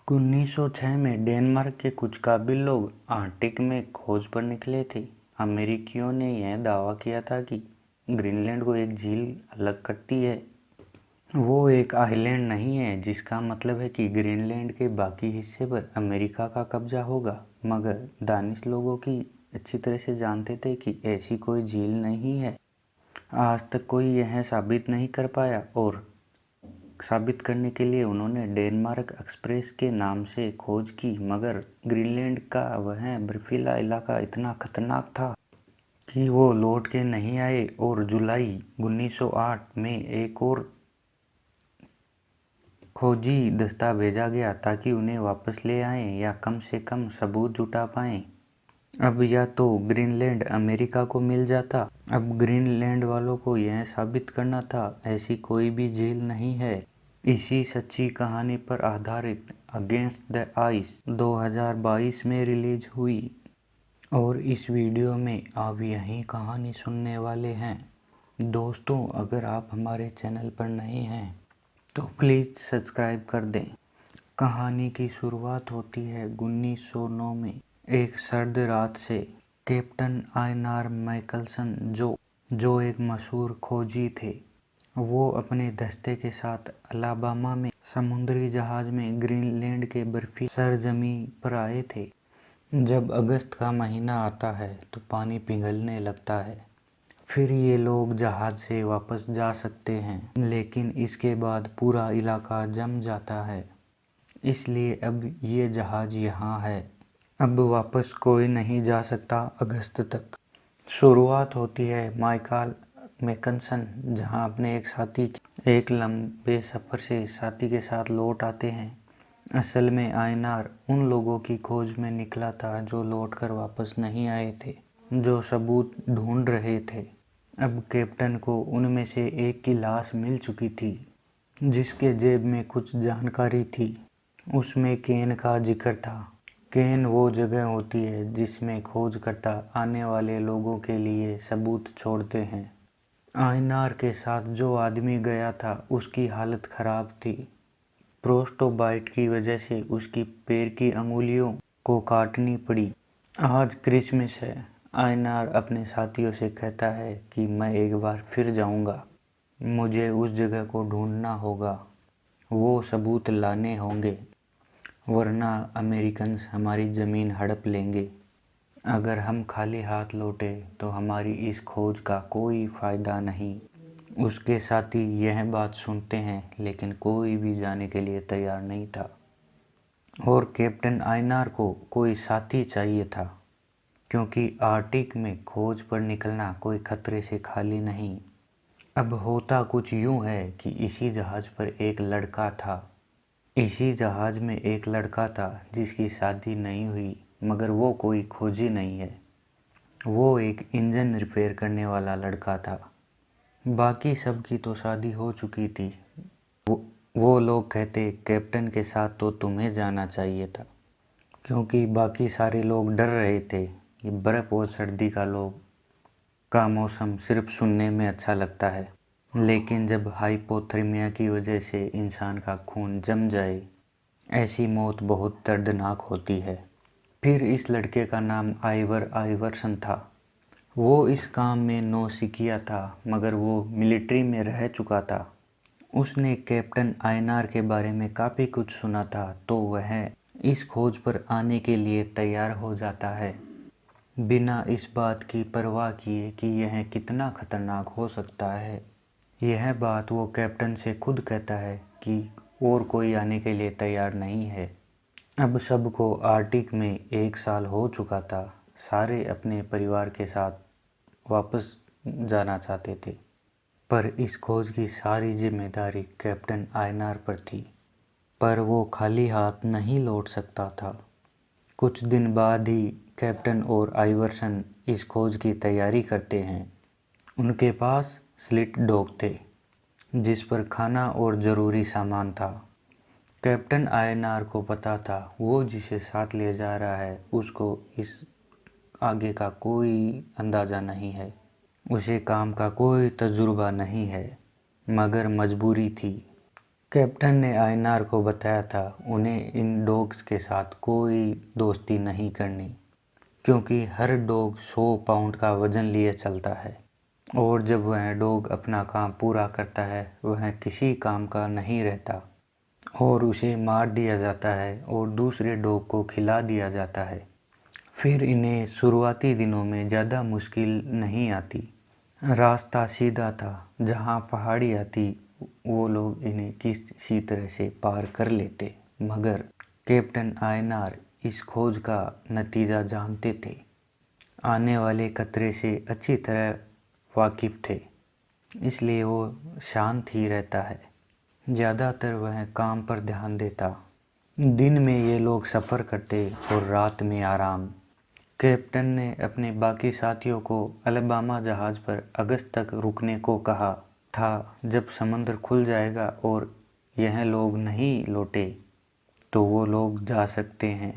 1906 में डेनमार्क के कुछ काबिल लोग आर्कटिक में खोज पर निकले थे। अमेरिकियों ने यह दावा किया था कि ग्रीनलैंड को एक झील अलग करती है। वो एक आइलैंड नहीं है, जिसका मतलब है कि ग्रीनलैंड के बाकी हिस्से पर अमेरिका का कब्जा होगा। मगर दानिश लोगों की अच्छी तरह से जानते थे कि ऐसी कोई झील नहीं है। आज तक कोई यह साबित नहीं कर पाया, और साबित करने के लिए उन्होंने डेनमार्क एक्सप्रेस के नाम से खोज की। मगर ग्रीनलैंड का वह बर्फीला इलाका इतना खतरनाक था कि वो लौट के नहीं आए, और जुलाई 1908 में एक और खोजी दस्ता भेजा गया ताकि उन्हें वापस ले आएं या कम से कम सबूत जुटा पाएं। अब या तो ग्रीनलैंड अमेरिका को मिल जाता। अब ग्रीनलैंड वालों को यह साबित करना था ऐसी कोई भी झील नहीं है। इसी सच्ची कहानी पर आधारित अगेंस्ट द आइस 2022 में रिलीज हुई, और इस वीडियो में आप यही कहानी सुनने वाले हैं। दोस्तों, अगर आप हमारे चैनल पर नए हैं तो प्लीज़ सब्सक्राइब कर दें। कहानी की शुरुआत होती है 1909 में एक सर्द रात से। कैप्टन आयनार मैकलसन जो एक मशहूर खोजी थे, वो अपने दस्ते के साथ अलाबामा में समुद्री जहाज में ग्रीनलैंड के बर्फी सरजमी पर आए थे। जब अगस्त का महीना आता है तो पानी पिघलने लगता है। फिर ये लोग जहाज से वापस जा सकते हैं, लेकिन इसके बाद पूरा इलाका जम जाता है। इसलिए अब ये जहाज यहाँ है। अब वापस कोई नहीं जा सकता अगस्त तक। शुरुआत होती है माइकल मैकनसन, जहाँ अपने एक लंबे सफ़र से साथी के साथ लौट आते हैं। असल में आयनार उन लोगों की खोज में निकला था जो लौट कर वापस नहीं आए थे, जो सबूत ढूंढ रहे थे। अब कैप्टन को उनमें से एक की लाश मिल चुकी थी, जिसके जेब में कुछ जानकारी थी। उसमें केन का जिक्र था। केन वो जगह होती है जिसमें खोजकर्ता आने वाले लोगों के लिए सबूत छोड़ते हैं। आयनार के साथ जो आदमी गया था उसकी हालत ख़राब थी। प्रोस्टोबाइट की वजह से उसकी पैर की अंगुलियों को काटनी पड़ी। आज क्रिसमस है। आयनार अपने साथियों से कहता है कि मैं एक बार फिर जाऊंगा। मुझे उस जगह को ढूंढना होगा। वो सबूत लाने होंगे, वरना अमेरिकन्स हमारी ज़मीन हड़प लेंगे। अगर हम खाली हाथ लौटे तो हमारी इस खोज का कोई फ़ायदा नहीं। उसके साथी यह बात सुनते हैं, लेकिन कोई भी जाने के लिए तैयार नहीं था। और कैप्टन आयनार को कोई साथी चाहिए था, क्योंकि आर्कटिक में खोज पर निकलना कोई खतरे से खाली नहीं। अब होता कुछ यूँ है कि इसी जहाज़ पर एक लड़का था। इसी जहाज़ में एक लड़का था जिसकी शादी नहीं हुई, मगर वो कोई खोजी नहीं है। वो एक इंजन रिपेयर करने वाला लड़का था। बाकी सब की तो शादी हो चुकी थी। वो लोग कहते, कैप्टन के साथ तो तुम्हें जाना चाहिए था, क्योंकि बाकी सारे लोग डर रहे थे कि बर्फ़ और सर्दी का मौसम सिर्फ सुनने में अच्छा लगता है, लेकिन जब हाइपोथर्मिया की वजह से इंसान का खून जम जाए, ऐसी मौत बहुत दर्दनाक होती है। फिर इस लड़के का नाम आइवरसन था। वो इस काम में नौसिखिया था, मगर वो मिलिट्री में रह चुका था। उसने कैप्टन आयनार के बारे में काफ़ी कुछ सुना था, तो वह इस खोज पर आने के लिए तैयार हो जाता है, बिना इस बात की परवाह किए कि यह कितना खतरनाक हो सकता है। यह बात वो कैप्टन से खुद कहता है कि और कोई आने के लिए तैयार नहीं है। अब सबको आर्कटिक में 1 साल हो चुका था। सारे अपने परिवार के साथ वापस जाना चाहते थे, पर इस खोज की सारी जिम्मेदारी कैप्टन आयनार पर थी। पर वो खाली हाथ नहीं लौट सकता था। कुछ दिन बाद ही कैप्टन और आइवरसन इस खोज की तैयारी करते हैं। उनके पास स्लिट डॉग थे, जिस पर खाना और ज़रूरी सामान था। कैप्टन आयनार को पता था वो जिसे साथ ले जा रहा है उसको इस आगे का कोई अंदाज़ा नहीं है। उसे काम का कोई तजुर्बा नहीं है, मगर मजबूरी थी। कैप्टन ने आयनार को बताया था उन्हें इन डॉग्स के साथ कोई दोस्ती नहीं करनी, क्योंकि हर डॉग 100 पाउंड का वज़न लिए चलता है और जब वह डॉग अपना काम पूरा करता है वह किसी काम का नहीं रहता और उसे मार दिया जाता है और दूसरे डॉग को खिला दिया जाता है। फिर इन्हें शुरुआती दिनों में ज़्यादा मुश्किल नहीं आती। रास्ता सीधा था, जहाँ पहाड़ी आती वो लोग इन्हें किसी तरह से पार कर लेते। मगर कैप्टन आयनार इस खोज का नतीजा जानते थे, आने वाले खतरे से अच्छी तरह वाकिफ़ थे, इसलिए वो शांत ही रहता है। ज़्यादातर वह काम पर ध्यान देता। दिन में ये लोग सफ़र करते और रात में आराम। कैप्टन ने अपने बाकी साथियों को अलबामा जहाज़ पर अगस्त तक रुकने को कहा था। जब समंदर खुल जाएगा और यह लोग नहीं लौटे तो वो लोग जा सकते हैं।